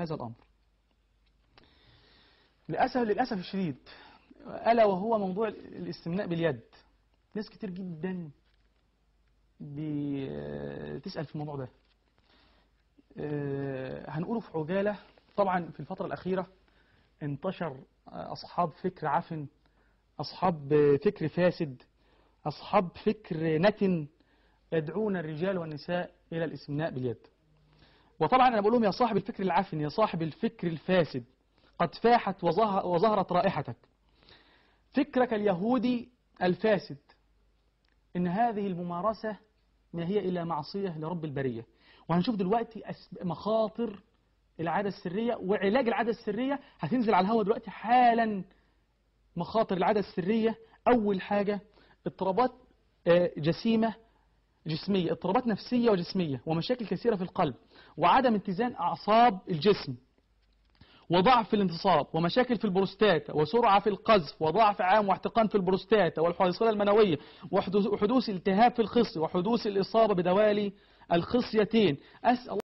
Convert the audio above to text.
هذا الأمر. للأسف الشديد، ألا وهو موضوع الاستمناء باليد. ناس كتير جدا بتسأل في الموضوع ده. هنقوله في عجالة. طبعا في الفترة الأخيرة انتشر أصحاب فكر عفن، أصحاب فكر فاسد، أصحاب فكر نتن يدعون الرجال والنساء إلى الاستمناء باليد. وطبعا أنا بقول لهم: يا صاحب الفكر العفن، يا صاحب الفكر الفاسد، قد فاحت وظهرت رائحتك. فكرك اليهودي الفاسد إن هذه الممارسة ما هي إلا معصية لرب البرية. وهنشوف دلوقتي مخاطر العادة السرية وعلاج العادة السرية. هتنزل على الهواء دلوقتي حالا مخاطر العادة السرية. أول حاجة: اضطرابات جسمية، اضطرابات نفسية وجسمية، ومشاكل كثيرة في القلب، وعدم اتزان أعصاب الجسم، وضعف في الانتصاب، ومشاكل في البروستاتا، وسرعة في القذف، وضعف عام واحتقان في البروستاتا والحويصلة المنوية، وحدوث التهاب في الخصية، وحدوث الإصابة بدوالي الخصيتين. أسأل